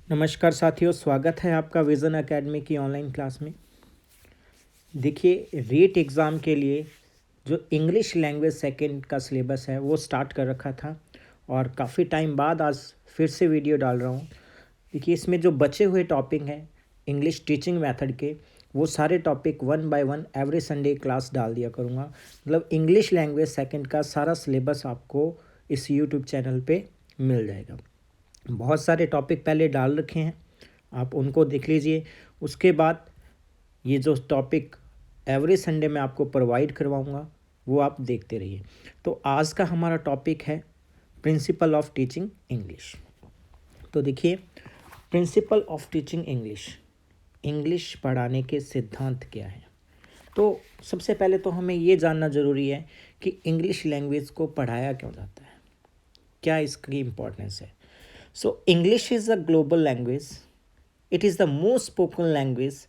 नमस्कार साथियों, स्वागत है आपका विज़न एकेडमी की ऑनलाइन क्लास में। देखिए, रीट एग्ज़ाम के लिए जो इंग्लिश लैंग्वेज सेकंड का सिलेबस है वो स्टार्ट कर रखा था और काफ़ी टाइम बाद आज फिर से वीडियो डाल रहा हूँ। देखिए, इसमें जो बचे हुए टॉपिक हैं इंग्लिश टीचिंग मेथड के, वो सारे topic one by one every Sunday class डाल दिया करूँगा। मतलब इंग्लिश लैंग्वेज सेकंड का सारा सिलेबस आपको इस यूट्यूब चैनल पे मिल जाएगा। बहुत सारे टॉपिक पहले डाल रखे हैं, आप उनको देख लीजिए। उसके बाद ये जो टॉपिक एवरी संडे मैं आपको प्रोवाइड करवाऊँगा वो आप देखते रहिए। तो आज का हमारा टॉपिक है प्रिंसिपल ऑफ टीचिंग इंग्लिश। तो देखिए, principle of teaching English, English पढ़ाने के सिद्धांत क्या हैं। तो सबसे पहले तो हमें ये जानना ज़रूरी है कि इंग्लिश लैंग्वेज को पढ़ाया क्यों जाता है, क्या इसकी इम्पोर्टेंस है। So English is a global language. It is the most spoken language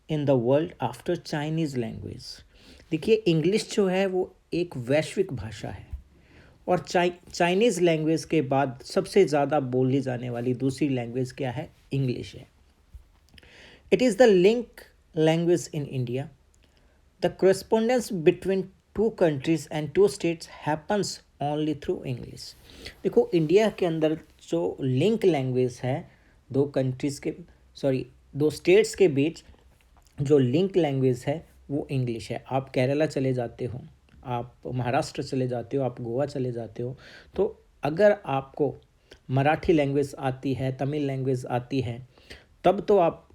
in the world after Chinese language. देखिए, इंग्लिश जो है वो एक वैश्विक भाषा है और चाइनीज़ लैंग्वेज के बाद सबसे ज़्यादा बोली जाने वाली दूसरी लैंग्वेज क्या है? इंग्लिश है। It is the link language in India. The correspondence between two countries and two states happens only through English. देखो, इंडिया के अंदर जो लिंक लैंग्वेज है दो स्टेट्स के बीच जो लिंक लैंग्वेज है वो इंग्लिश है. आप केरला चले जाते हो, आप महाराष्ट्र चले जाते हो, आप गोवा चले जाते हो, तो अगर आपको मराठी लैंग्वेज आती है, तमिल लैंग्वेज आती है, तब तो आप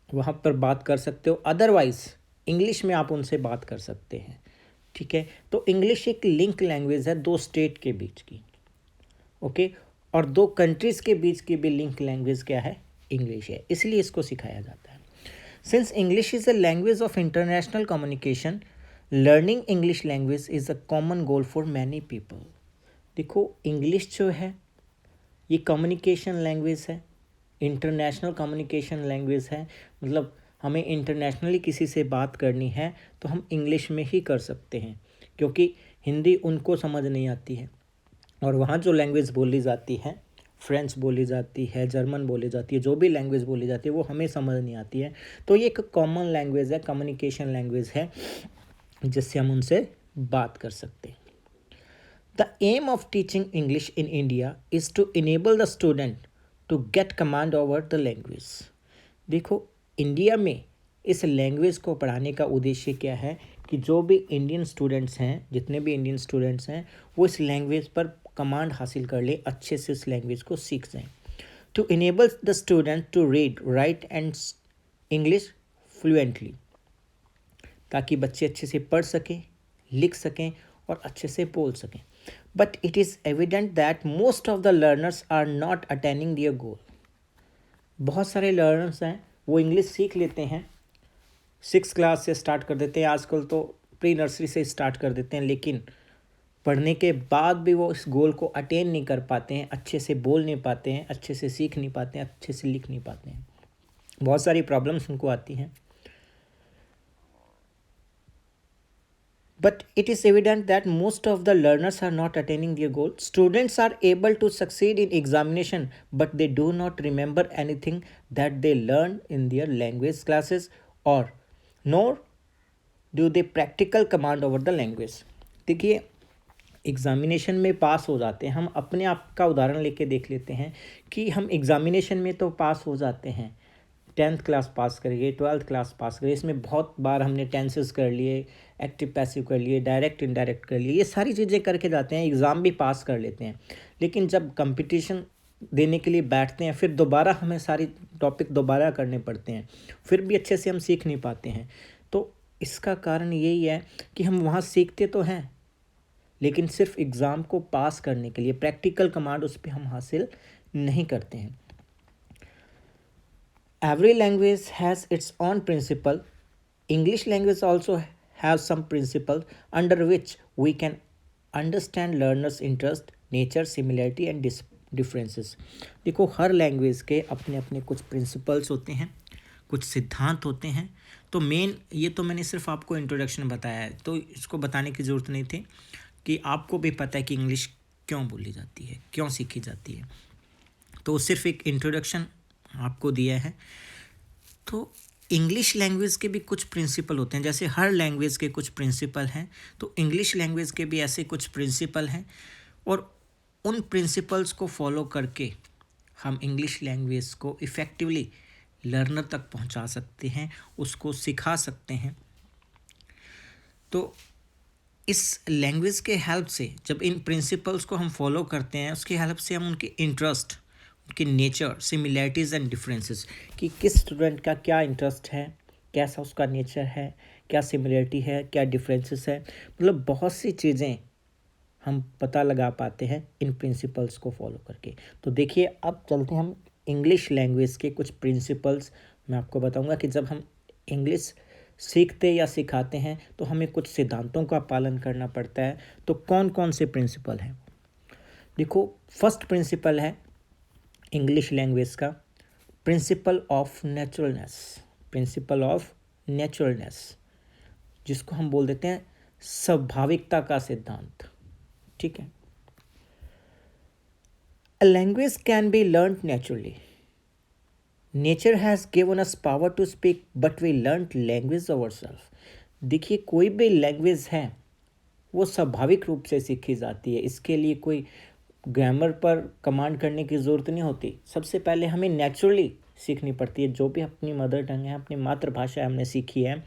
वहाँ पर बात कर सकते हो, अदरवाइज़ इंग्लिश में आप उनसे बात कर सकते हैं. ठीक है, तो इंग्लिश एक लिंक लैंग्वेज है दो स्टेट के बीच की. ओके, और दो कंट्रीज़ के बीच की भी लिंक लैंग्वेज क्या है? इंग्लिश है. इसलिए इसको सिखाया जाता है. Since English is a language of international communication, learning English language is a common goal for many people. देखो, इंग्लिश जो है ये कम्युनिकेशन लैंग्वेज है, इंटरनेशनल कम्युनिकेशन लैंग्वेज है. मतलब हमें इंटरनेशनली किसी से बात करनी है तो हम इंग्लिश में ही कर सकते हैं, क्योंकि हिंदी उनको समझ नहीं आती है और वहाँ जो लैंग्वेज बोली जाती है, फ्रेंच बोली जाती है, जर्मन बोली जाती है, जो भी लैंग्वेज बोली जाती है वो हमें समझ नहीं आती है. तो ये एक कॉमन लैंग्वेज है, कम्युनिकेशन लैंग्वेज है, जिससे हम उनसे बात कर सकते हैं. The aim of teaching English in India is to enable the student to get command over the language. देखो, इंडिया में इस लैंग्वेज को पढ़ाने का उद्देश्य क्या है कि जो भी इंडियन स्टूडेंट्स हैं, जितने भी इंडियन स्टूडेंट्स हैं, वो इस लैंग्वेज पर कमांड हासिल कर ले, अच्छे से इस लैंग्वेज को सीख जाएं. To enable the student to read, write and English fluently, ताकि बच्चे अच्छे से पढ़ सकें, लिख सकें और अच्छे से बोल सकें. But it is evident that most of the learners are not attaining their goal. बहुत सारे लर्नर्स हैं वो इंग्लिश सीख लेते हैं, 6 क्लास से स्टार्ट कर देते हैं, आजकल तो प्री नर्सरी से स्टार्ट कर देते हैं, लेकिन पढ़ने के बाद भी वो इस गोल को अटेन नहीं कर पाते हैं, अच्छे से बोल नहीं पाते हैं, अच्छे से सीख नहीं पाते हैं, अच्छे से लिख नहीं पाते हैं. बहुत सारी प्रॉब्लम्स उनको आती हैं. But it is evident that most of the learners are not attaining their goal. Students are able to succeed in examination, but they do not remember anything that they learn in their language classes, or nor do they practical command over the language. देखिए, examination में पास हो जाते हैं. हम अपने आप का उदाहरण लेके देख लेते हैं कि हम एग्ज़ामिनेशन में तो पास हो जाते हैं, 10th क्लास पास करिए, 12th क्लास पास करिए, इसमें बहुत बार हमने टेंसेस कर लिए, एक्टिव पैसिव कर लिए, डायरेक्ट इनडायरेक्ट कर लिए, ये सारी चीज़ें करके जाते हैं, एग्ज़ाम भी पास कर लेते हैं. लेकिन जब कंपटीशन देने के लिए बैठते हैं, फिर दोबारा हमें सारी टॉपिक दोबारा करने पड़ते हैं, फिर भी अच्छे से हम सीख नहीं पाते हैं. तो इसका कारण यही है कि हम वहाँ सीखते तो हैं, लेकिन सिर्फ एग्ज़ाम को पास करने के लिए प्रैक्टिकल कमांड उस पर हम हासिल नहीं करते हैं. Every language has its own principle. English language also has some principles under which we can understand learners' interest, nature, similarity and differences. देखो, हर लैंग्वेज के अपने अपने कुछ प्रिंसिपल्स होते हैं, कुछ सिद्धांत होते हैं. तो मेन ये तो मैंने सिर्फ आपको इंट्रोडक्शन बताया है, तो इसको बताने की ज़रूरत नहीं थी कि आपको भी पता है कि इंग्लिश क्यों बोली जाती है, क्यों सीखी जाती है. तो सिर्फ एक इंट्रोडक्शन आपको दिया है। तो इंग्लिश लैंग्वेज के भी कुछ प्रिंसिपल होते हैं, जैसे हर लैंग्वेज के कुछ प्रिंसिपल हैं, तो इंग्लिश लैंग्वेज के भी ऐसे कुछ प्रिंसिपल हैं, और उन प्रिंसिपल्स को फॉलो करके हम इंग्लिश लैंग्वेज को इफ़ेक्टिवली लर्नर तक पहुंचा सकते हैं, उसको सिखा सकते हैं। तो इस लैंग्वेज के हेल्प से जब इन प्रिंसिपल्स को हम फॉलो करते हैं, उसकी हेल्प से हम उनके इंटरेस्ट, उनके नेचर, सिमिलैरिटीज़ एंड डिफरेंसेस, कि किस स्टूडेंट का क्या इंटरेस्ट है, कैसा उसका नेचर है, क्या सिमिलैरिटी है, क्या डिफरेंसेस है, मतलब बहुत सी चीज़ें हम पता लगा पाते हैं इन प्रिंसिपल्स को फॉलो करके। तो देखिए, अब चलते हैं हम इंग्लिश लैंग्वेज के कुछ प्रिंसिपल्स। मैं आपको बताऊंगा कि जब हम इंग्लिश सीखते या सिखाते हैं तो हमें कुछ सिद्धांतों का पालन करना पड़ता है। तो कौन कौन से प्रिंसिपल हैं? देखो, फर्स्ट प्रिंसिपल है इंग्लिश लैंग्वेज का principle of naturalness. Principle of naturalness, जिसको हम बोल देते हैं स्वाभाविकता का सिद्धांत। ठीक है। A language can be learnt naturally. Nature has given us power to speak, but we learnt language ourselves. देखिए, कोई भी लैंग्वेज है वो स्वाभाविक रूप से सीखी जाती है। इसके लिए कोई ग्रामर पर कमांड करने की ज़रूरत नहीं होती। सबसे पहले हमें नेचुरली सीखनी पड़ती है। जो भी अपनी मदर टंग है, अपनी मातृभाषा हमने सीखी है,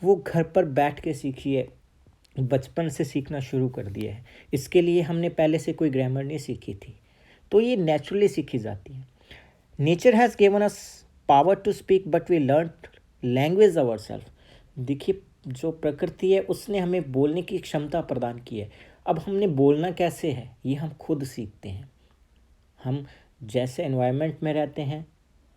वो घर पर बैठ के सीखी है, बचपन से सीखना शुरू कर दिया है। इसके लिए हमने पहले से कोई ग्रामर नहीं सीखी थी, तो ये नेचुरली सीखी जाती है। Nature has given us power to speak, but we learn language our self. देखिए, जो प्रकृति है उसने हमें बोलने की क्षमता प्रदान की है। अब हमने बोलना कैसे है ये हम खुद सीखते हैं। हम जैसे एनवायरनमेंट में रहते हैं,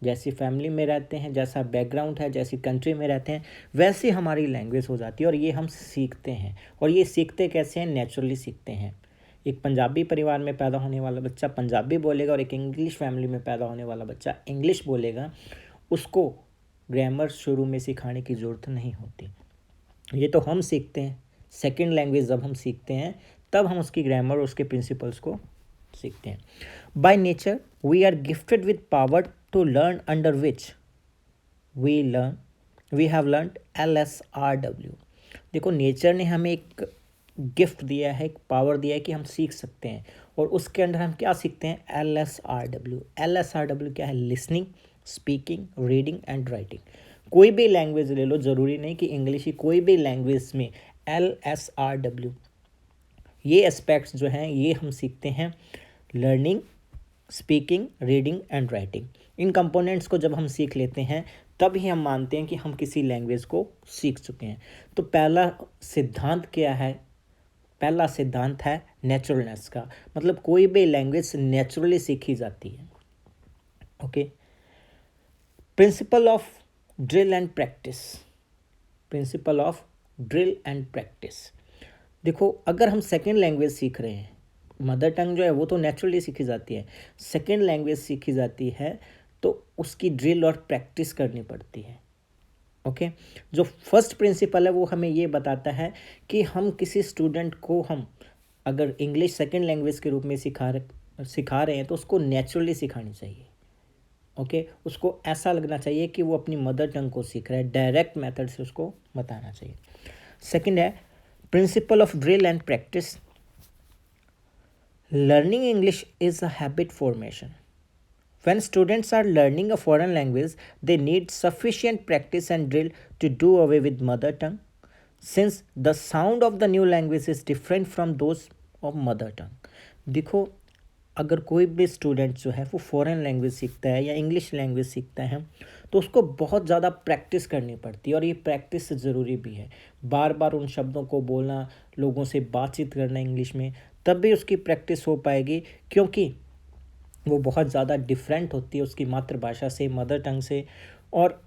जैसी फैमिली में रहते हैं, जैसा बैकग्राउंड है, जैसी कंट्री में रहते हैं, वैसी हमारी लैंग्वेज हो जाती है, और ये हम सीखते हैं। और ये सीखते कैसे हैं? नेचुरली सीखते हैं। एक पंजाबी परिवार में पैदा होने वाला बच्चा पंजाबी बोलेगा, और एक इंग्लिश फैमिली में पैदा होने वाला बच्चा इंग्लिश बोलेगा। उसको ग्रामर शुरू में सिखाने की ज़रूरत नहीं होती। ये तो हम सीखते हैं। सेकंड लैंग्वेज जब हम सीखते हैं तब हम उसकी ग्रामर और उसके प्रिंसिपल्स को सीखते हैं। By nature we are gifted with power to learn, under which we have learned LSRW। देखो, नेचर ने हमें एक गिफ्ट दिया है, एक पावर दिया है कि हम सीख सकते हैं, और उसके अंदर हम क्या सीखते हैं? LSRW। LSRW क्या है? Listening, speaking, reading and writing. कोई भी लैंग्वेज ले लो, ज़रूरी नहीं कि इंग्लिश ही, कोई भी लैंग्वेज में LSRW ये एस्पेक्ट्स जो हैं ये हम सीखते हैं। Learning, speaking, reading and writing, in components को जब हम सीख लेते हैं तब ही हम मानते हैं कि हम किसी लैंग्वेज को सीख चुके हैं। तो पहला सिद्धांत क्या है? पहला सिद्धांत है नेचुरलनेस का, मतलब कोई भी लैंग्वेज नेचुरली सीखी जाती है। Okay. Principle of drill and practice. Principle of drill and practice. देखो, अगर हम सेकेंड लैंग्वेज सीख रहे हैं, मदर टंग जो है वो तो नेचुरली सीखी जाती है, सेकेंड लैंग्वेज सीखी जाती है तो उसकी ड्रिल और प्रैक्टिस करनी पड़ती है। ओके। जो फर्स्ट प्रिंसिपल है वो हमें ये बताता है कि हम किसी स्टूडेंट को हम अगर इंग्लिश सेकेंड लैंग्वेज के रूप में सिखा रहे हैं तो उसको नेचुरली सिखानी चाहिए। ओके। उसको ऐसा लगना चाहिए कि वो अपनी मदर टंग को सीख रहा है, डायरेक्ट मेथड से उसको बताना चाहिए। सेकंड है principle of drill and practice. Learning English is a habit formation. When students are learning a foreign language, they need sufficient practice and drill to do away with mother tongue, since the sound of the new language is different from those of mother tongue. देखो, अगर कोई भी student जो है वो foreign language सीखता है या इंग्लिश लैंग्वेज सीखता है तो उसको बहुत ज़्यादा प्रैक्टिस करनी पड़ती है, और ये प्रैक्टिस ज़रूरी भी है। बार बार उन शब्दों को बोलना, लोगों से बातचीत करना इंग्लिश में, तब भी उसकी प्रैक्टिस हो पाएगी, क्योंकि वो बहुत ज़्यादा डिफरेंट होती है उसकी मातृभाषा से, मदर टंग से। और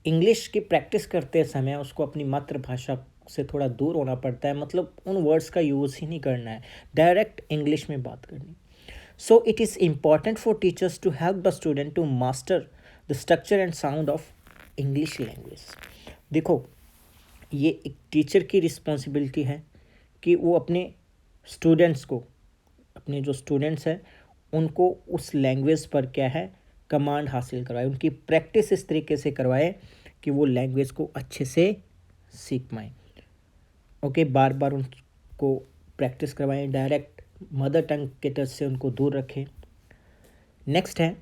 इंग्लिश की प्रैक्टिस करते समय उसको अपनी मातृभाषा से थोड़ा दूर होना पड़ता है, मतलब उन वर्ड्स का यूज़ ही नहीं करना है, डायरेक्ट इंग्लिश में बात करनी। So it is important for teachers to help the student to master the structure and sound of English language. देखो, ये एक टीचर की रिस्पॉन्सिबिलिटी है कि वो अपने स्टूडेंट्स को, अपने जो स्टूडेंट्स हैं उनको उस लैंग्वेज पर क्या है, कमांड हासिल करवाएं, उनकी प्रैक्टिस इस तरीके से करवाएं कि वो लैंग्वेज को अच्छे से सीख पाएँ। ओके, बार बार उनको प्रैक्टिस करवाएं, डायरेक्ट मदर टंग के टच से उनको दूर रखें। नेक्स्ट है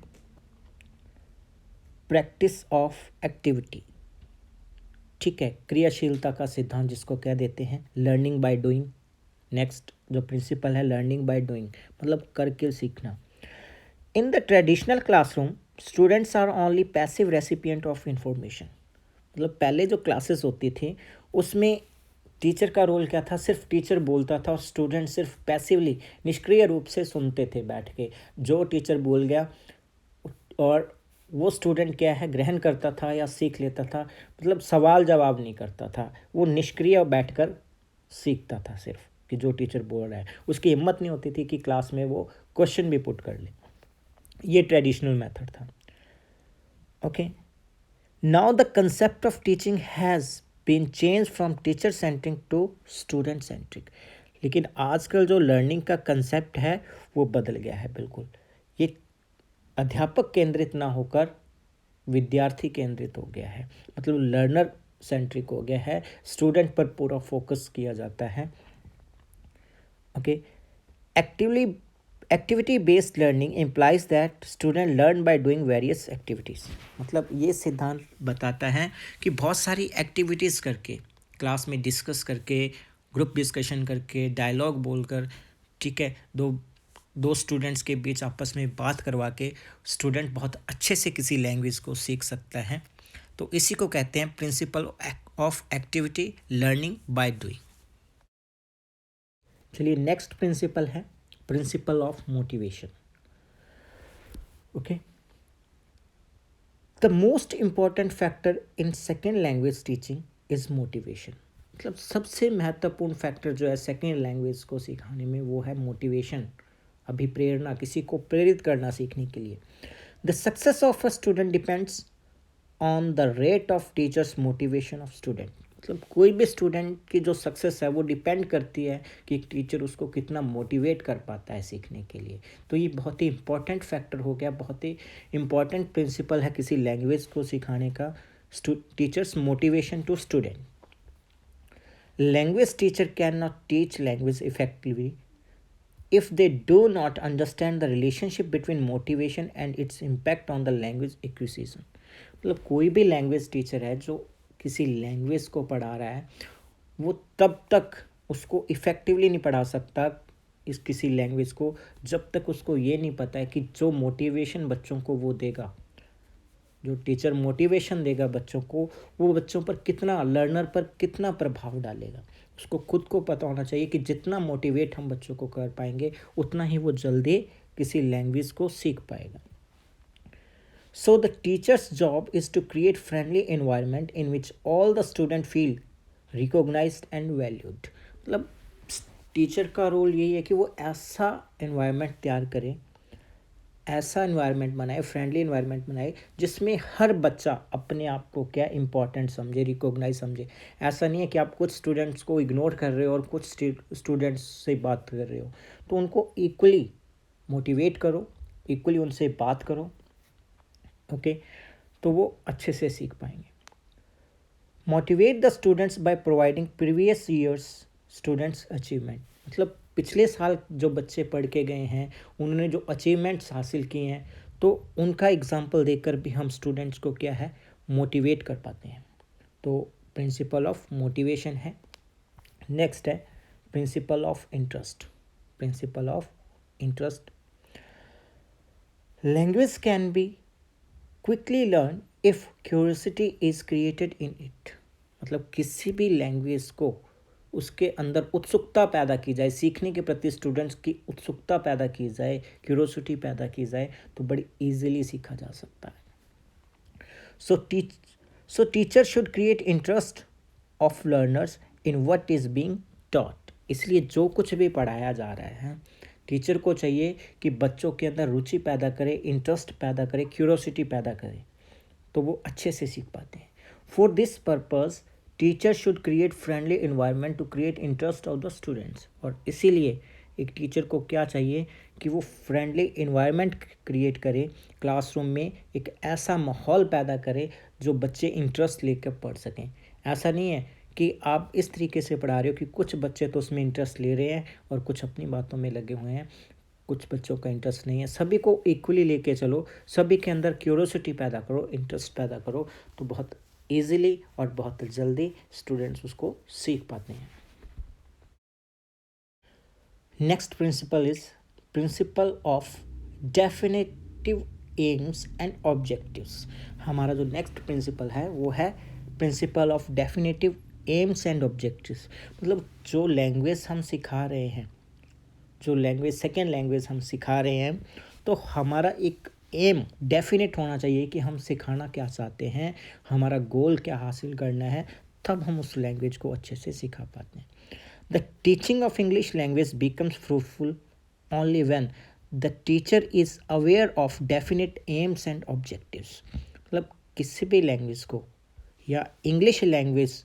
प्रैक्टिस ऑफ एक्टिविटी। ठीक है, क्रियाशीलता का सिद्धांत जिसको कह देते हैं, लर्निंग बाय डूइंग। नेक्स्ट जो प्रिंसिपल है लर्निंग बाय डूइंग, मतलब करके सीखना। In the traditional classroom students are only passive recipient of information. मतलब पहले जो क्लासेस होती थी उसमें टीचर का रोल क्या था, सिर्फ टीचर बोलता था और स्टूडेंट सिर्फ पैसिवली निष्क्रिय रूप से सुनते थे बैठ के। जो टीचर बोल गया और वो स्टूडेंट क्या है ग्रहण करता था या सीख लेता था, मतलब सवाल जवाब नहीं करता था, वो निष्क्रिय बैठकर सीखता था सिर्फ कि जो टीचर बोल रहा है। उसकी हिम्मत नहीं होती थी कि क्लास में वो क्वेश्चन भी पुट कर ले। ये ट्रेडिशनल मेथड था। Okay, now the concept of teaching has been change from teacher centric to student centric. लेकिन आजकल जो लर्निंग का कंसेप्ट है वो बदल गया है बिल्कुल। ये अध्यापक केंद्रित ना होकर विद्यार्थी केंद्रित हो गया है, मतलब लर्नर सेंट्रिक हो गया है, स्टूडेंट पर पूरा फोकस किया जाता है। Okay, activity based learning implies that student learn by doing various activities. मतलब ये सिद्धांत बताता है कि बहुत सारी एक्टिविटीज़ करके, क्लास में डिस्कस करके, ग्रुप डिस्कशन करके, डायलॉग बोलकर, ठीक है, दो स्टूडेंट्स के बीच आपस में बात करवा के स्टूडेंट बहुत अच्छे से किसी लैंग्वेज को सीख सकता है। तो इसी को कहते हैं principle of activity learning by doing. चलिए नेक्स्ट प्रिंसिपल है principle of motivation. Okay, the most important factor in second language teaching is motivation. मतलब सबसे महत्वपूर्ण फैक्टर जो है सेकेंड लैंग्वेज को सिखाने में वो है मोटिवेशन, अभिप्रेरणा, किसी को प्रेरित करना सीखने के लिए। The success of a student depends on the rate of teachers motivation of student. मतलब कोई भी स्टूडेंट की जो सक्सेस है वो डिपेंड करती है कि टीचर उसको कितना मोटिवेट कर पाता है सीखने के लिए। तो ये बहुत ही इंपॉर्टेंट फैक्टर हो गया, बहुत ही इंपॉर्टेंट प्रिंसिपल है किसी लैंग्वेज को सिखाने का, teachers motivation to student. Language teacher can not teach language effectively if they do not understand the relationship between motivation and its impact on the language acquisition। मतलब कोई भी लैंग्वेज टीचर है जो किसी लैंग्वेज को पढ़ा रहा है वो तब तक उसको इफ़ेक्टिवली नहीं पढ़ा सकता इस किसी लैंग्वेज को जब तक उसको ये नहीं पता है कि जो मोटिवेशन बच्चों को वो देगा, जो टीचर मोटिवेशन देगा बच्चों को, वो बच्चों पर कितना, लर्नर पर कितना प्रभाव डालेगा। उसको खुद को पता होना चाहिए कि जितना मोटिवेट हम बच्चों को कर पाएंगे उतना ही वो जल्दी किसी लैंग्वेज को सीख पाएगा। So the teacher's job is to create friendly environment in which all the student feel recognised and valued. मतलब टीचर का रोल यही है कि वो ऐसा एनवायरनमेंट तैयार करे, ऐसा इन्वायरमेंट बनाए, फ्रेंडली इन्वायरमेंट बनाए जिसमें हर बच्चा अपने आप को क्या इम्पोर्टेंट समझे, रिकॉग्नाइज समझे। ऐसा नहीं है कि आप कुछ स्टूडेंट्स को इग्नोर कर रहे हो और कुछ स्टूडेंट्स से बात कर रहे हो, तो उनको इक्वली मोटिवेट करो, इक्वली उनसे बात करो। ओके, तो वो अच्छे से सीख पाएंगे। Motivate the students by providing previous years students achievement. मतलब पिछले साल जो बच्चे पढ़ के गए हैं उन्होंने जो अचीवमेंट्स हासिल किए हैं तो उनका एग्जाम्पल देकर भी हम स्टूडेंट्स को क्या है मोटिवेट कर पाते हैं। तो प्रिंसिपल ऑफ मोटिवेशन है। नेक्स्ट है principle of interest. Principle of interest, language can be quickly learn if curiosity is created in it. मतलब किसी भी लैंग्वेज को उसके अंदर उत्सुकता पैदा की जाए, सीखने के प्रति स्टूडेंट्स की उत्सुकता पैदा की जाए, क्यूरोसिटी पैदा की जाए तो बड़ी इजीली सीखा जा सकता है। सो teacher should create interest of learners in what is being taught. इसलिए जो कुछ भी पढ़ाया जा रहा है टीचर को चाहिए कि बच्चों के अंदर रुचि पैदा करे, इंटरेस्ट पैदा करे, क्यूरोसिटी पैदा करे, तो वो अच्छे से सीख पाते हैं। For this purpose teacher should create friendly environment to create interest of the students. और इसीलिए एक टीचर को क्या चाहिए कि वो फ्रेंडली इन्वायरमेंट क्रिएट करे, क्लासरूम में एक ऐसा माहौल पैदा करे जो बच्चे इंटरेस्ट लेकर पढ़ सकें। ऐसा नहीं है कि आप इस तरीके से पढ़ा रहे हो कि कुछ बच्चे तो उसमें इंटरेस्ट ले रहे हैं और कुछ अपनी बातों में लगे हुए हैं, कुछ बच्चों का इंटरेस्ट नहीं है। सभी को इक्वली लेके चलो, सभी के अंदर क्यूरोसिटी पैदा करो, इंटरेस्ट पैदा करो, तो बहुत ईजिली और बहुत जल्दी स्टूडेंट्स उसको सीख पाते हैं। Next principle is principle of definitive AIIMS and objectives. हमारा जो नेक्स्ट प्रिंसिपल है वो है principle of definitive AIIMS and objectives. मतलब जो लैंग्वेज हम सिखा रहे हैं, जो लैंग्वेज सेकेंड लैंग्वेज हम सिखा रहे हैं, तो हमारा एक एम डेफिनेट होना चाहिए कि हम सिखाना क्या चाहते हैं, हमारा गोल क्या हासिल करना है, तब हम उस लैंग्वेज को अच्छे से सिखा पाते हैं। The teaching of English language becomes fruitful only when the teacher is aware of definite AIIMS and objectives. मतलब किसी भी लैंग्वेज को या इंग्लिश लैंग्वेज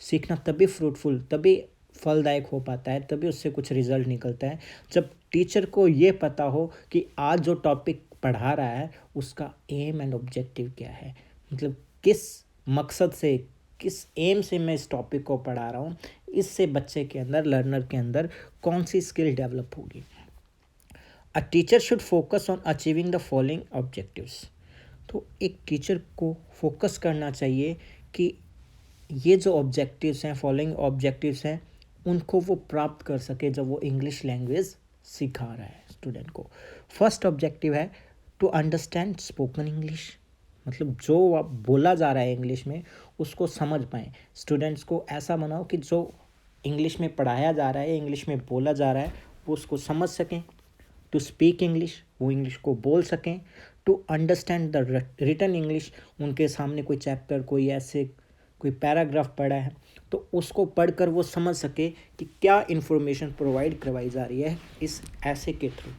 सीखना तभी फ्रूटफुल, तभी फलदायक हो पाता है, तभी उससे कुछ रिजल्ट निकलता है जब टीचर को ये पता हो कि आज जो टॉपिक पढ़ा रहा है उसका एम एंड ऑब्जेक्टिव क्या है। मतलब किस मकसद से, किस एम से मैं इस टॉपिक को पढ़ा रहा हूँ, इससे बच्चे के अंदर, लर्नर के अंदर कौन सी स्किल डेवलप होगी। A teacher should focus on achieving the following objectives. तो एक टीचर को फोकस करना चाहिए कि ये जो ऑब्जेक्टिव्स हैं, फॉलोइंग ऑब्जेक्टिव्स हैं, उनको वो प्राप्त कर सके जब वो इंग्लिश लैंग्वेज सिखा रहा है स्टूडेंट को। फर्स्ट ऑब्जेक्टिव है टू अंडरस्टैंड स्पोकन इंग्लिश। मतलब जो आप बोला जा रहा है इंग्लिश में उसको समझ पाएँ। स्टूडेंट्स को ऐसा बनाओ कि जो इंग्लिश में पढ़ाया जा रहा है, इंग्लिश में बोला जा रहा है, वो उसको समझ सकें। टू स्पीक इंग्लिश, वो इंग्लिश को बोल सकें। To understand the written English, उनके सामने कोई चैप्टर, कोई ऐसे कोई पैराग्राफ पढ़ा है तो उसको पढ़कर वो समझ सके कि क्या इन्फॉर्मेशन प्रोवाइड करवाई जा रही है इस ऐसे के through.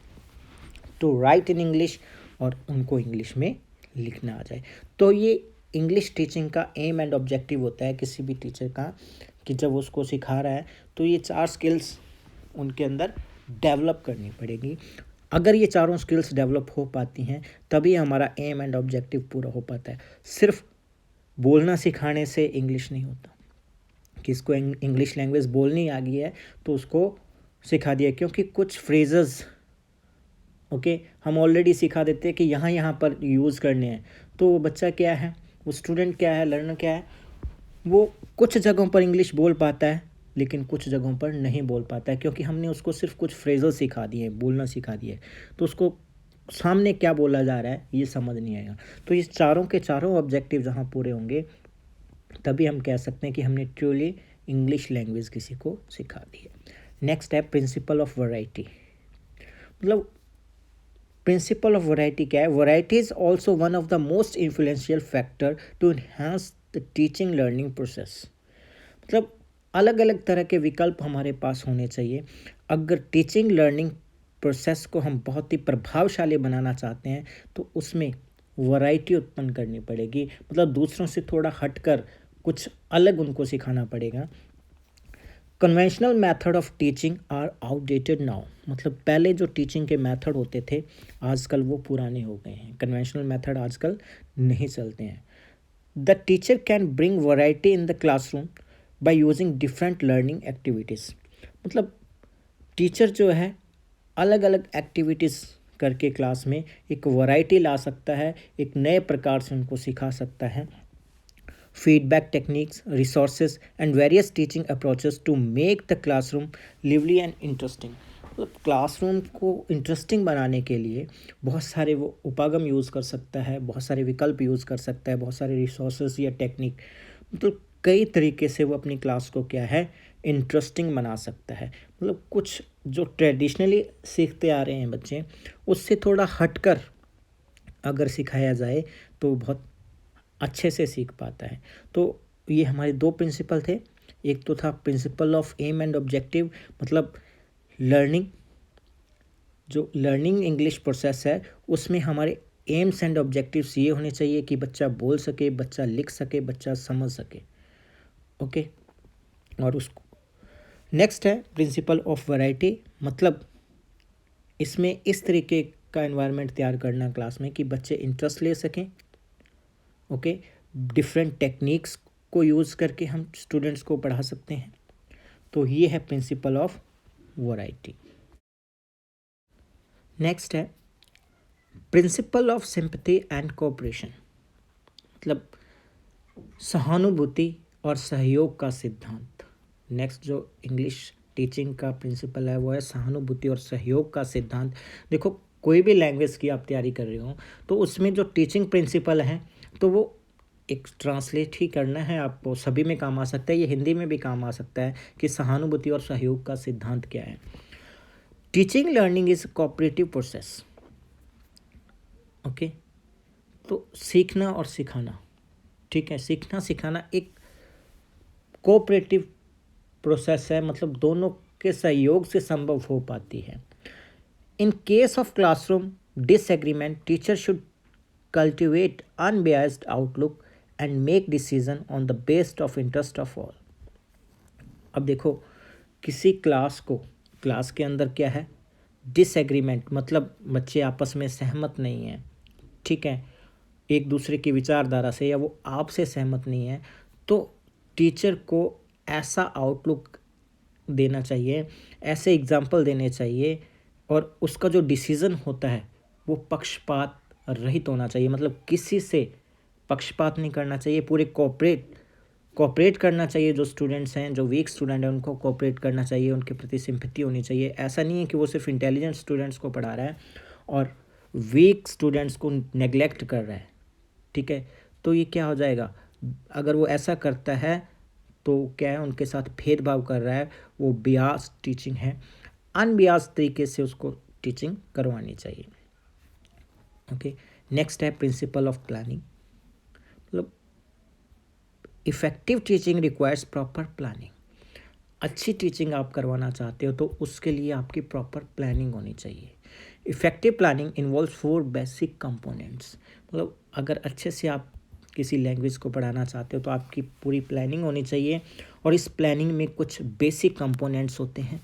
To write in English, और उनको इंग्लिश में लिखना आ जाए। तो ये इंग्लिश टीचिंग का एम एंड ऑब्जेक्टिव होता है किसी भी टीचर का, कि जब उसको सिखा रहा है तो ये 4 स्किल्स उनके अंदर डेवलप करनी पड़ेगी। अगर ये चारों स्किल्स डेवलप हो पाती हैं तभी हमारा एम एंड ऑब्जेक्टिव पूरा हो पाता है। सिर्फ बोलना सिखाने से इंग्लिश नहीं होता। किसको इंग्लिश लैंग्वेज बोलनी आ गई है तो उसको सिखा दिया, क्योंकि कुछ फ्रेजेस ओके हम ऑलरेडी सिखा देते हैं कि यहाँ पर यूज़ करने हैं, तो वो बच्चा क्या है, वो स्टूडेंट क्या है, लर्नर क्या है, वो कुछ जगहों पर इंग्लिश बोल पाता है लेकिन कुछ जगहों पर नहीं बोल पाता है, क्योंकि हमने उसको सिर्फ कुछ फ्रेजेस सिखा दिए, बोलना सिखा दिए, तो उसको सामने क्या बोला जा रहा है ये समझ नहीं आएगा। तो ये चारों के चारों ऑब्जेक्टिव जहाँ पूरे होंगे तभी हम कह सकते हैं कि हमने ट्रूली इंग्लिश लैंग्वेज किसी को सिखा दी है। नेक्स्ट है प्रिंसिपल ऑफ वैरायटी। मतलब प्रिंसिपल ऑफ वैरायटी क्या है? Variety is also one of the most influential factor to enhance the teaching learning process. मतलब अलग अलग तरह के विकल्प हमारे पास होने चाहिए। अगर टीचिंग लर्निंग प्रोसेस को हम बहुत ही प्रभावशाली बनाना चाहते हैं तो उसमें वैरायटी उत्पन्न करनी पड़ेगी। मतलब दूसरों से थोड़ा हटकर कुछ अलग उनको सिखाना पड़ेगा। Conventional method of teaching are outdated now. मतलब पहले जो टीचिंग के मेथड होते थे आजकल वो पुराने हो गए हैं, कन्वेंशनल मेथड आजकल नहीं चलते हैं। The teacher can bring variety in the classroom by using different learning activities. मतलब टीचर जो है अलग अलग एक्टिविटीज़ करके क्लास में एक वैरायटी ला सकता है, एक नए प्रकार से उनको सिखा सकता है। Feedback techniques, resources and various teaching approaches to make the classroom lively and interesting. मतलब क्लासरूम को इंटरेस्टिंग बनाने के लिए बहुत सारे वो उपागम यूज़ कर सकता है, बहुत सारे विकल्प यूज़ कर सकता है, बहुत सारे रिसोर्सेज या टेक्निक, मतलब कई तरीके से वो अपनी क्लास को क्या है इंटरेस्टिंग बना सकता है। मतलब कुछ जो ट्रेडिशनली सीखते आ रहे हैं बच्चे उससे थोड़ा हटकर अगर सिखाया जाए तो बहुत अच्छे से सीख पाता है। तो ये हमारे 2 प्रिंसिपल थे। एक तो था principle of aim and objective, मतलब लर्निंग, जो लर्निंग इंग्लिश प्रोसेस है उसमें हमारे एम्स एंड ऑब्जेक्टिव्स ये होने चाहिए कि बच्चा बोल सके, बच्चा लिख सके, बच्चा समझ सके। ओके, और उसको नेक्स्ट है प्रिंसिपल ऑफ वैरायटी। मतलब इसमें इस तरीके का एनवायरनमेंट तैयार करना क्लास में कि बच्चे इंटरेस्ट ले सकें। ओके, डिफरेंट टेक्निक्स को यूज़ करके हम स्टूडेंट्स को पढ़ा सकते हैं। तो ये है प्रिंसिपल ऑफ वैरायटी। नेक्स्ट है principle of sympathy and cooperation, मतलब सहानुभूति और सहयोग का सिद्धांत। नेक्स्ट जो इंग्लिश टीचिंग का प्रिंसिपल है वो है सहानुभूति और सहयोग का सिद्धांत। देखो, कोई भी लैंग्वेज की आप तैयारी कर रहे हो तो उसमें जो टीचिंग प्रिंसिपल है तो वो एक ट्रांसलेट ही करना है, आपको सभी में काम आ सकता है, ये हिंदी में भी काम आ सकता है कि सहानुभूति और सहयोग का सिद्धांत क्या है। Teaching learning is cooperative process. Okay, तो सीखना और सिखाना, ठीक है, सीखना सिखाना एक कोऑपरेटिव प्रोसेस है, मतलब दोनों के सहयोग से संभव हो पाती है। In case of classroom disagreement, teacher should cultivate unbiased outlook and make decision on the based of interest of all. अब देखो, किसी क्लास के अंदर क्या है, डिसएग्रीमेंट, मतलब बच्चे आपस में सहमत नहीं हैं, ठीक है, एक दूसरे की विचारधारा से, या वो आपसे सहमत नहीं है, तो टीचर को ऐसा आउटलुक देना चाहिए, ऐसे एग्जाम्पल देने चाहिए, और उसका जो डिसीज़न होता है वो पक्षपात रहित होना चाहिए, मतलब किसी से पक्षपात नहीं करना चाहिए, पूरे कोऑपरेट करना चाहिए। जो स्टूडेंट्स हैं, जो वीक स्टूडेंट हैं, उनको कोऑपरेट करना चाहिए, उनके प्रति सिंपैथी होनी चाहिए। ऐसा नहीं है कि वो सिर्फ इंटेलिजेंट स्टूडेंट्स को पढ़ा रहा है और वीक स्टूडेंट्स को नेग्लेक्ट कर रहा है, ठीक है, तो ये क्या हो जाएगा, अगर वो ऐसा करता है तो क्या है, उनके साथ भेदभाव कर रहा है, वो बियास टीचिंग है। अनबियास तरीके से उसको टीचिंग करवानी चाहिए। ओके, नेक्स्ट है प्रिंसिपल ऑफ प्लानिंग, मतलब effective teaching requires proper planning. अच्छी टीचिंग आप करवाना चाहते हो तो उसके लिए आपकी प्रॉपर प्लानिंग होनी चाहिए। Effective planning involve 4 basic components, मतलब अगर अच्छे से आप किसी लैंग्वेज को पढ़ाना चाहते हो तो आपकी पूरी प्लानिंग होनी चाहिए, और इस प्लानिंग में कुछ बेसिक कंपोनेंट्स होते हैं।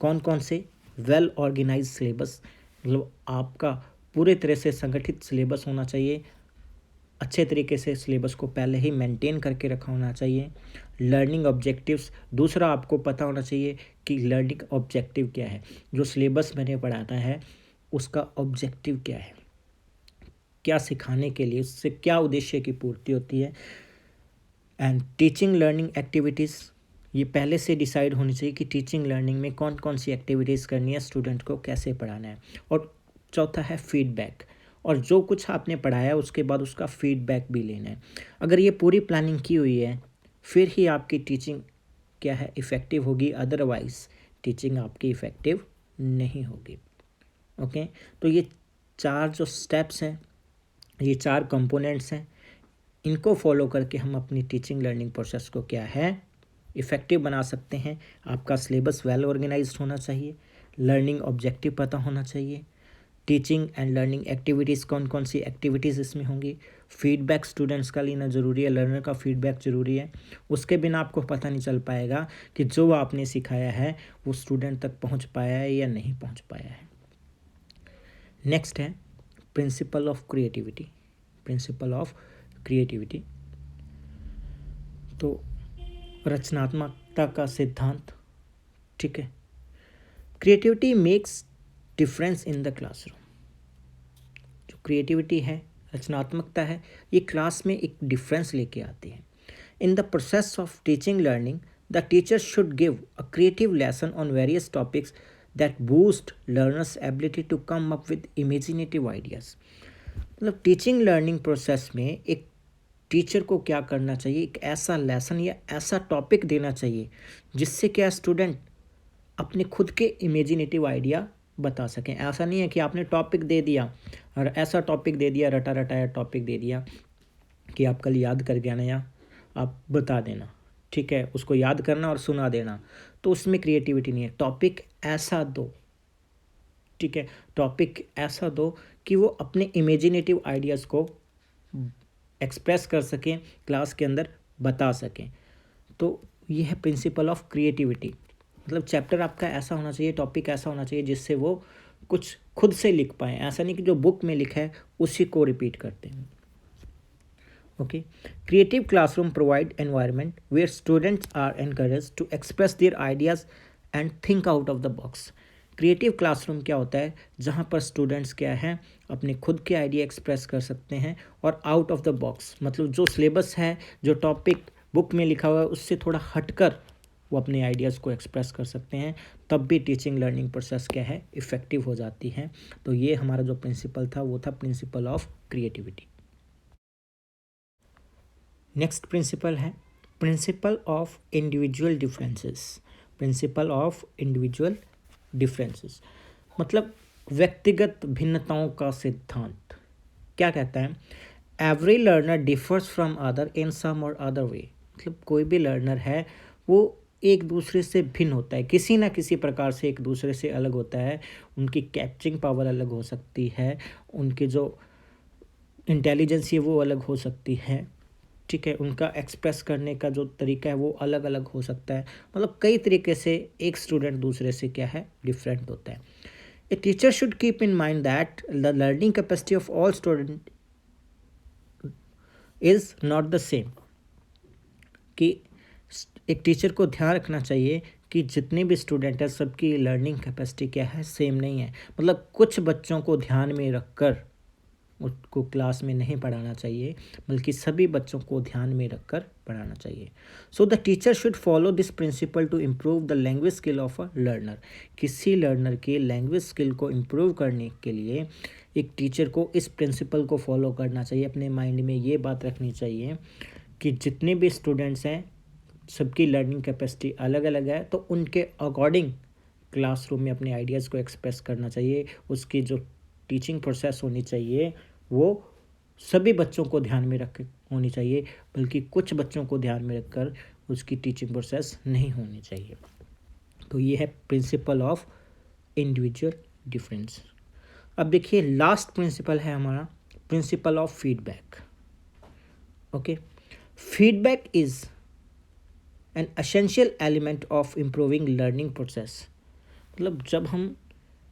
कौन कौन से? वेल ऑर्गेनाइज सिलेबस, मतलब आपका पूरे तरह से संगठित सिलेबस होना चाहिए, अच्छे तरीके से सिलेबस को पहले ही मेंटेन करके रखा होना चाहिए। लर्निंग ऑब्जेक्टिव्स, दूसरा आपको पता होना चाहिए कि लर्निंग ऑब्जेक्टिव क्या है, जो सिलेबस मैंने पढ़ाता है उसका ऑब्जेक्टिव क्या है, क्या सिखाने के लिए, उससे क्या उद्देश्य की पूर्ति होती है। एंड टीचिंग लर्निंग एक्टिविटीज़, ये पहले से डिसाइड होनी चाहिए कि टीचिंग लर्निंग में कौन कौन सी एक्टिविटीज़ करनी है, स्टूडेंट को कैसे पढ़ाना है। और चौथा है फीडबैक, और जो कुछ आपने पढ़ाया उसके बाद उसका फीडबैक भी लेना है। अगर ये पूरी प्लानिंग की हुई है फिर ही आपकी टीचिंग क्या है, इफ़ेक्टिव होगी, अदरवाइज़ टीचिंग आपकी इफ़ेक्टिव नहीं होगी। ओके, तो ये 4 जो स्टेप्स हैं, ये 4 कंपोनेंट्स हैं, इनको फॉलो करके हम अपनी टीचिंग लर्निंग प्रोसेस को क्या है, इफ़ेक्टिव बना सकते हैं। आपका सिलेबस वेल ऑर्गेनाइज्ड होना चाहिए, लर्निंग ऑब्जेक्टिव पता होना चाहिए, टीचिंग एंड लर्निंग एक्टिविटीज़, कौन कौन सी एक्टिविटीज़ इसमें होंगी, फीडबैक स्टूडेंट्स का लेना ज़रूरी है, लर्नर का फीडबैक ज़रूरी है। उसके बिना आपको पता नहीं चल पाएगा कि जो आपने सिखाया है वो स्टूडेंट तक पहुंच पाया है या नहीं पहुंच पाया है। नेक्स्ट है principle of creativity. Principal of creativity, तो रचनात्मकता का सिद्धांत, ठीक है। Creativity makes difference in the classroom. जो क्रिएटिविटी है, रचनात्मकता है, ये क्लास में एक डिफरेंस लेके आती है। In the process of teaching learning, the teacher should give a creative lesson on various topics that boost learners ability to come up with imaginative ideas. मतलब टीचिंग लर्निंग प्रोसेस में एक teacher को क्या करना चाहिए, एक ऐसा लेसन या ऐसा टॉपिक देना चाहिए जिससे क्या स्टूडेंट अपने खुद के इमेजिनेटिव आइडिया बता सकें। ऐसा नहीं है कि आपने टॉपिक दे दिया और ऐसा टॉपिक दे दिया, रटा रटाया टॉपिक दे दिया कि आप कल याद कर गया ना, या आप बता देना, ठीक है, उसको याद करना और सुना देना, तो उसमें क्रिएटिविटी नहीं है। टॉपिक ऐसा दो, ठीक है, टॉपिक ऐसा दो कि वो अपने इमेजिनेटिव आइडियाज़ को एक्सप्रेस कर सकें, क्लास के अंदर बता सकें। तो ये है प्रिंसिपल ऑफ क्रिएटिविटी, मतलब चैप्टर आपका ऐसा होना चाहिए, टॉपिक ऐसा होना चाहिए जिससे वो कुछ खुद से लिख पाएँ, ऐसा नहीं कि जो बुक में लिखा है उसी को रिपीट करते हैं। Okay, creative classroom provide environment where students are encouraged to express their ideas and think out of the box. Creative classroom क्या होता है, जहाँ पर स्टूडेंट्स क्या है अपने खुद के आइडिया एक्सप्रेस कर सकते हैं और आउट ऑफ द बॉक्स, मतलब जो सिलेबस है, जो टॉपिक बुक में लिखा हुआ है उससे थोड़ा हटकर वो अपने आइडियाज़ को एक्सप्रेस कर सकते हैं, तब भी टीचिंग लर्निंग प्रोसेस क्या है, इफ़ेक्टिव हो जाती है। तो ये हमारा जो प्रिंसिपल था वो था principle of creativity. Next principle है principle of individual differences. Principle of individual differences मतलब व्यक्तिगत भिन्नताओं का सिद्धांत। क्या कहता है, every learner differs from other in some और अदर वे। मतलब कोई भी लर्नर है वो एक दूसरे से भिन्न होता है, किसी ना किसी प्रकार से एक दूसरे से अलग होता है। उनकी कैप्चरिंग पावर अलग हो सकती है, उनकी जो इंटेलिजेंस है वो अलग हो सकती है, ठीक है, उनका एक्सप्रेस करने का जो तरीका है वो अलग अलग हो सकता है। मतलब कई तरीके से एक स्टूडेंट दूसरे से क्या है, डिफरेंट होता है। A teacher should keep in mind that the learning capacity of all student is not the same. कि एक टीचर को ध्यान रखना चाहिए कि जितने भी स्टूडेंट हैं सबकी लर्निंग कैपेसिटी क्या है, सेम नहीं है। मतलब कुछ बच्चों को ध्यान में रखकर उसको क्लास में नहीं पढ़ाना चाहिए, बल्कि सभी बच्चों को ध्यान में रखकर पढ़ाना चाहिए। So the teacher should follow this principle to improve the language skill of a learner. किसी लर्नर के लैंग्वेज स्किल को इम्प्रूव करने के लिए एक टीचर को इस प्रिंसिपल को फॉलो करना चाहिए। अपने माइंड में ये बात रखनी चाहिए कि जितने भी स्टूडेंट्स हैं सबकी लर्निंग कैपेसिटी अलग अलग है, तो उनके अकॉर्डिंग क्लासरूम में अपने आइडियाज़ को एक्सप्रेस करना चाहिए। उसकी जो टीचिंग प्रोसेस होनी चाहिए वो सभी बच्चों को ध्यान में रख होनी चाहिए, बल्कि कुछ बच्चों को ध्यान में रखकर उसकी टीचिंग प्रोसेस नहीं होनी चाहिए। तो ये है प्रिंसिपल ऑफ इंडिविजुअल डिफरेंस। अब देखिए लास्ट प्रिंसिपल है हमारा principle of feedback. Okay, feedback is an essential element of improving learning process. मतलब जब हम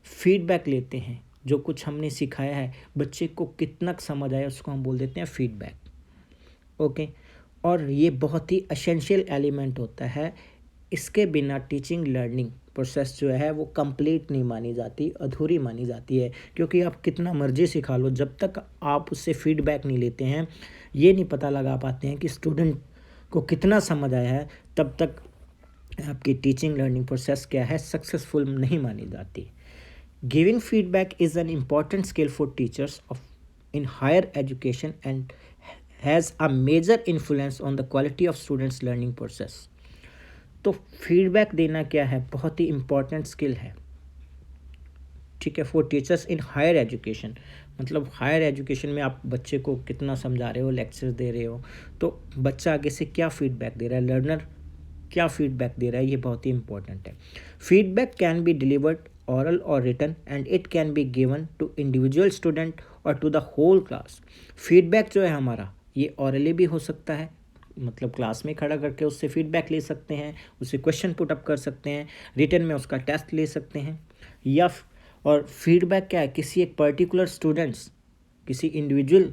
फीडबैक लेते हैं, जो कुछ हमने सिखाया है बच्चे को कितना समझ आया उसको हम बोल देते हैं फीडबैक। ओके, और ये बहुत ही एसेंशियल एलिमेंट होता है। इसके बिना टीचिंग लर्निंग प्रोसेस जो है वो कंप्लीट नहीं मानी जाती, अधूरी मानी जाती है। क्योंकि आप कितना मर्जी सिखा लो, जब तक आप उससे फीडबैक नहीं लेते हैं, ये नहीं पता लगा पाते हैं कि स्टूडेंट को कितना समझ आया है, तब तक आपकी टीचिंग लर्निंग प्रोसेस क्या है, सक्सेसफुल नहीं मानी जाती। Giving feedback is an important skill for teachers in higher education and has a major influence on the quality of students' learning process. तो फीडबैक देना क्या है, बहुत ही इम्पॉर्टेंट स्किल है, ठीक है, for teachers in higher education. मतलब higher education में आप बच्चे को कितना समझा रहे हो, लेक्चर दे रहे हो, तो बच्चा आगे से क्या फीडबैक दे रहा है, लर्नर क्या फीडबैक दे रहा है, ये बहुत ही इंपॉर्टेंट है। Feedback can be delivered oral or written and it can be given to individual student or to the whole class. Feedback जो है हमारा ये orally भी हो सकता है, मतलब क्लास में खड़ा करके उससे फीडबैक ले सकते हैं, उससे क्वेश्चन पुट अप कर सकते हैं, रिटन में उसका टेस्ट ले सकते हैं, या और फीडबैक क्या है, किसी एक पर्टिकुलर स्टूडेंट्स, किसी इंडिविजुअल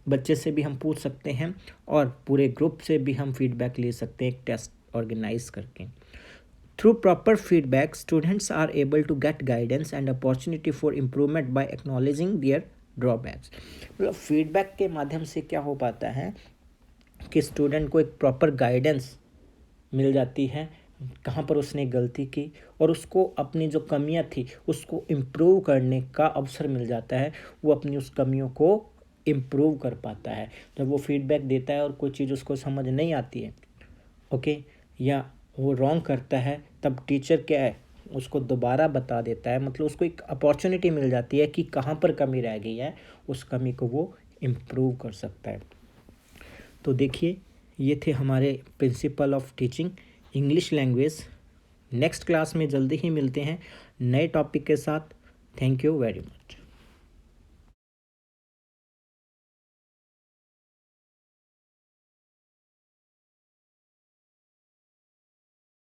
बच्चे से भी हम पूछ सकते हैं और पूरे ग्रुप से भी हम फीडबैक ले सकते हैं एक टेस्ट ऑर्गेनाइज करके। Through proper feedback, students are able to get guidance and opportunity for improvement by acknowledging their drawbacks. मतलब फीडबैक के माध्यम से क्या हो पाता है कि स्टूडेंट को एक प्रॉपर गाइडेंस मिल जाती है, कहाँ पर उसने गलती की और उसको अपनी जो कमियां थी उसको इम्प्रूव करने का अवसर मिल जाता है। वो अपनी उस कमियों को इम्प्रूव कर पाता है। जब वो फीडबैक देता है और कोई चीज़ उसको समझ नहीं आती है, ओके, या वो रॉन्ग करता है, तब टीचर क्या है उसको दोबारा बता देता है। मतलब उसको एक अपॉर्चुनिटी मिल जाती है कि कहाँ पर कमी रह गई है, उस कमी को वो इम्प्रूव कर सकता है। तो देखिए ये थे हमारे principle of teaching English language. Next class में जल्दी ही मिलते हैं नए टॉपिक के साथ। Thank you very much.